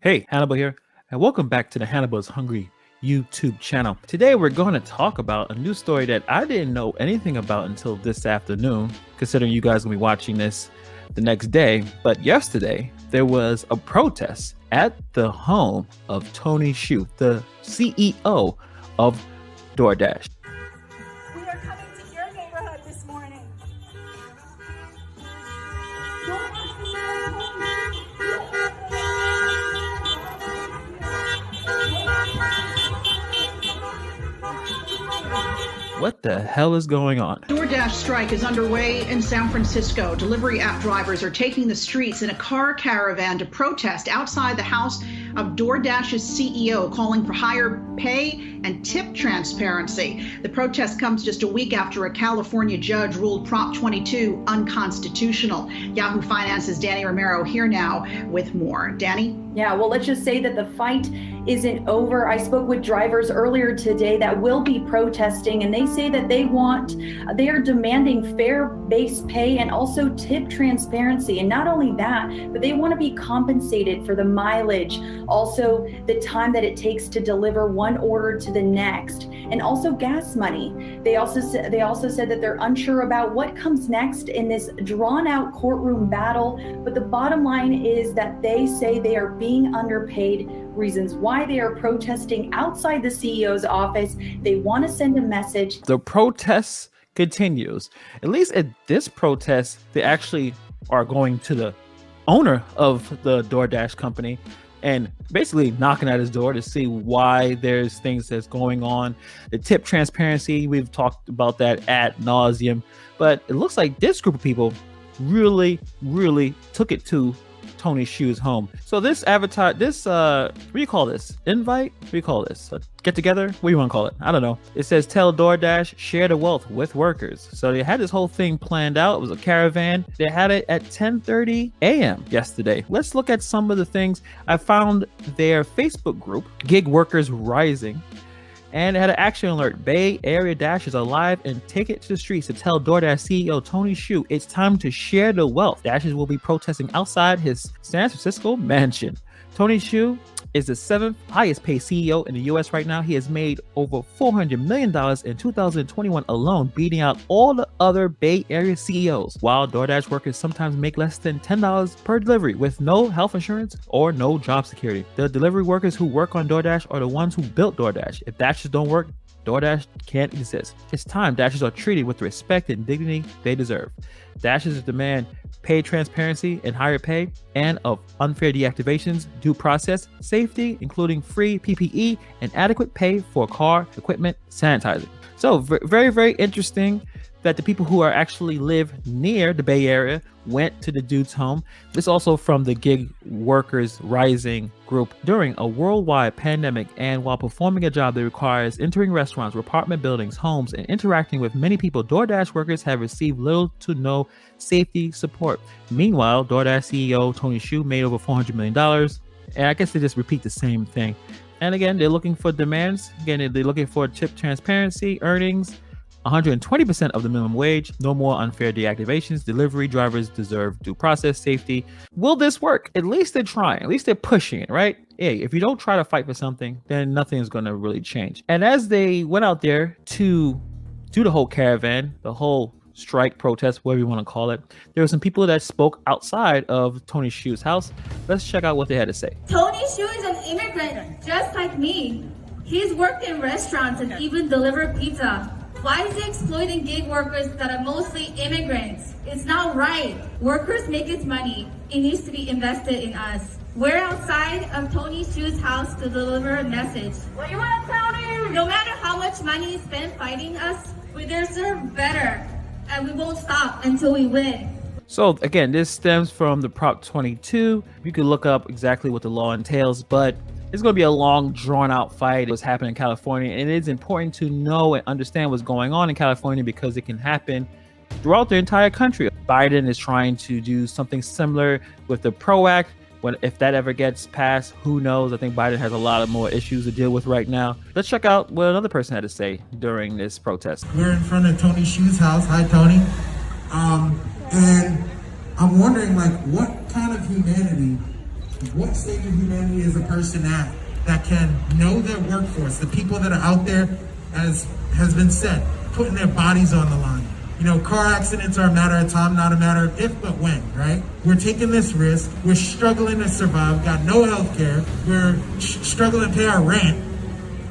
Hey, Hannibal here, and welcome back to the Hannibal's Hungry YouTube channel. Today we're going to talk about a news story that I didn't know anything about until this afternoon, considering you guys will be watching this the next day. But yesterday, there was a protest at the home of Tony Xu, the CEO of DoorDash. We are coming to your neighborhood this morning. What the hell is going on? DoorDash strike is underway in San Francisco. Delivery app drivers are taking the streets in a car caravan to protest outside the house of DoorDash's CEO, calling for higher pay and tip transparency. The protest comes just a week after a California judge ruled Prop 22 unconstitutional. Yahoo Finance's Danny Romero here now with more. Danny? Yeah, well, let's just say that the fight isn't over. I spoke with drivers earlier today that will be protesting, and they say that they are demanding fair base pay and also tip transparency. And not only that, but they want to be compensated for the mileage, also the time that it takes to deliver one order to the next, and also gas money. They also said that they're unsure about what comes next in this drawn out courtroom battle. But the bottom line is that they say they are being underpaid. Reasons why they are protesting outside the CEO's office. They want to send a message. The protest continues. At least at this protest, they actually are going to the owner of the DoorDash company and basically knocking at his door to see why there's things that's going on. The tip transparency, we've talked about that ad nauseum, but it looks like this group of people really took it to Tony Xu's home. So this what do you call this? Invite? What do you call this? Get together? What do you want to call it? I don't know. It says tell DoorDash, share the wealth with workers. So they had this whole thing planned out. It was a caravan. They had it at 10:30 a.m. yesterday. Let's look at some of the things. I found their Facebook group, Gig Workers Rising, and it had an action alert. Bay Area Dashers are alive and take it to the streets to tell DoorDash CEO Tony Xu it's time to share the wealth. Dashers will be protesting outside his San Francisco mansion. Tony Xu is the 7th highest paid CEO in the US right now. He has made over $400 million in 2021 alone, beating out all the other Bay Area CEOs. While DoorDash workers sometimes make less than $10 per delivery with no health insurance or no job security. The delivery workers who work on DoorDash are the ones who built DoorDash. If Dashers don't work, DoorDash can't exist. It's time Dashers are treated with the respect and dignity they deserve. Dashers demand pay transparency and higher pay, and of unfair deactivations, due process, safety, including free PPE and adequate pay for car, equipment, sanitizing. So very interesting that the people who are actually live near the Bay Area went to the dude's home. This also from the Gig Workers Rising group. During a worldwide pandemic and while performing a job that requires entering restaurants, apartment buildings, homes, and interacting with many people, DoorDash workers have received little to no safety support. Meanwhile, DoorDash CEO Tony Xu made over $400 million. And I guess they just repeat the same thing. And again, they're looking for demands. Again, they're looking for tip transparency, earnings, 120% of the minimum wage, no more unfair deactivations, delivery drivers deserve due process, safety. Will this work? At least they're trying, at least they're pushing it, right? Hey, if you don't try to fight for something, then nothing is going to really change. And as they went out there to do the whole caravan, the whole strike, protest, whatever you want to call it, there were some people that spoke outside of Tony Xu's house. Let's check out what they had to say. Tony Xu is an immigrant, just like me. He's worked in restaurants and even delivered pizza. Why is he exploiting gig workers that are mostly immigrants? It's not right. Workers make his money. It needs to be invested in us. We're outside of Tony Xu's house to deliver a message. What do you want to tell me? No matter how much money is spent fighting us, we deserve better. And we won't stop until we win. So again, this stems from the Prop 22. You can look up exactly what the law entails, but it's going to be a long, drawn-out fight. What's happening in California, and it is important to know and understand what's going on in California because it can happen throughout the entire country. Biden is trying to do something similar with the PRO Act. If that ever gets passed, who knows? I think Biden has a lot of more issues to deal with right now. Let's check out what another person had to say during this protest. We're in front of Tony Xu's house. Hi, Tony. And I'm wondering, what kind of humanity What stage of humanity is a person at that can know their workforce, the people that are out there, as has been said, putting their bodies on the line? You know, car accidents are a matter of time, not a matter of if, but when, right? We're taking this risk. We're struggling to survive, got no health care. We're struggling to pay our rent,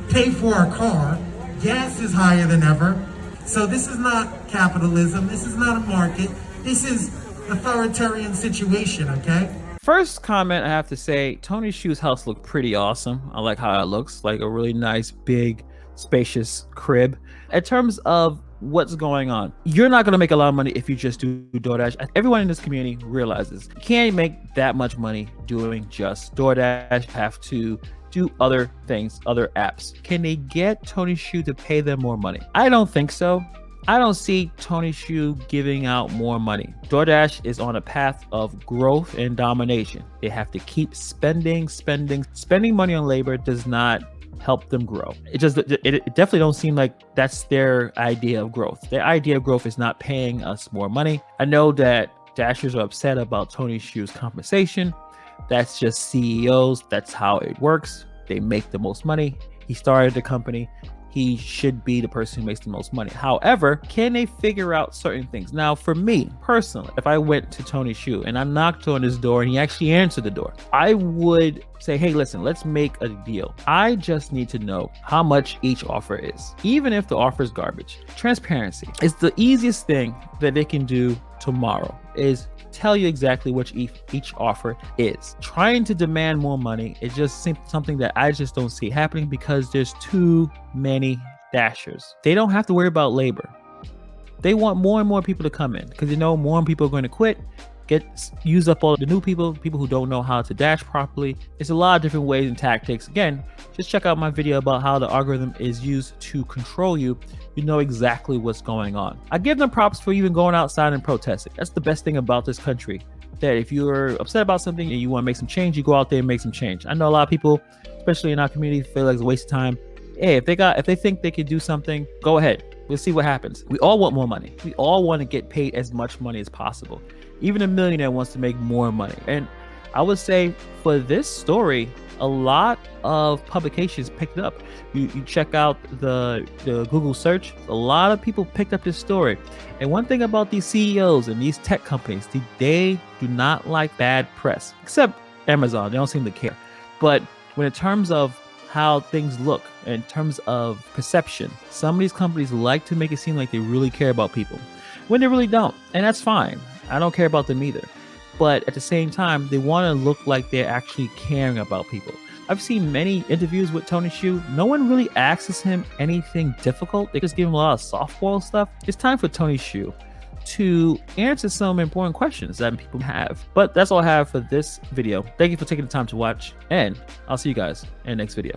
pay for our car. Gas is higher than ever. So this is not capitalism. This is not a market. This is authoritarian situation, okay? First comment, I have to say, Tony Shu's house looked pretty awesome. I like how it looks, like a really nice, big, spacious crib. In terms of what's going on, you're not going to make a lot of money if you just do DoorDash. Everyone in this community realizes you can't make that much money doing just DoorDash. You have to do other things, other apps. Can they get Tony Shu to pay them more money? I don't think so. I don't see Tony Shu giving out more money. DoorDash is on a path of growth and domination. They have to keep spending. Spending money on labor does not help them grow. It definitely don't seem like that's their idea of growth. Their idea of growth is not paying us more money. I know that Dashers are upset about Tony Shu's compensation. That's just CEOs. That's how it works. They make the most money. He started the company. He should be the person who makes the most money. However, can they figure out certain things? Now, for me personally, if I went to Tony Shu and I knocked on his door and he actually answered the door, I would say, hey, listen, let's make a deal. I just need to know how much each offer is, even if the offer is garbage. Transparency is the easiest thing that they can do tomorrow, is tell you exactly what each offer is. Trying to demand more money is just something that I just don't see happening because there's too many Dashers. They don't have to worry about labor. They want more and more people to come in because they know more people are going to quit, use up all the new people who don't know how to dash properly. It's a lot of different ways and tactics. Again, just check out my video about how the algorithm is used to control you. You know exactly what's going on. I give them props for even going outside and protesting. That's the best thing about this country, that if you're upset about something and you want to make some change, you go out there and make some change. I know a lot of people, especially in our community, feel like it's a waste of time. Hey, if they think they could do something, go ahead. We'll see what happens. We all want more money. We all want to get paid as much money as possible. Even a millionaire wants to make more money. And I would say for this story, a lot of publications picked it up. You check out the Google search, a lot of people picked up this story. And one thing about these CEOs and these tech companies, they do not like bad press, except Amazon. They don't seem to care. But when in terms of how things look, in terms of perception, some of these companies like to make it seem like they really care about people when they really don't. And that's fine. I don't care about them either. But at the same time, they want to look like they're actually caring about people. I've seen many interviews with Tony Shu. No one really asks him anything difficult. They just give him a lot of softball stuff. It's time for Tony Shu to answer some important questions that people have. But that's all I have for this video. Thank you for taking the time to watch, and I'll see you guys in the next video.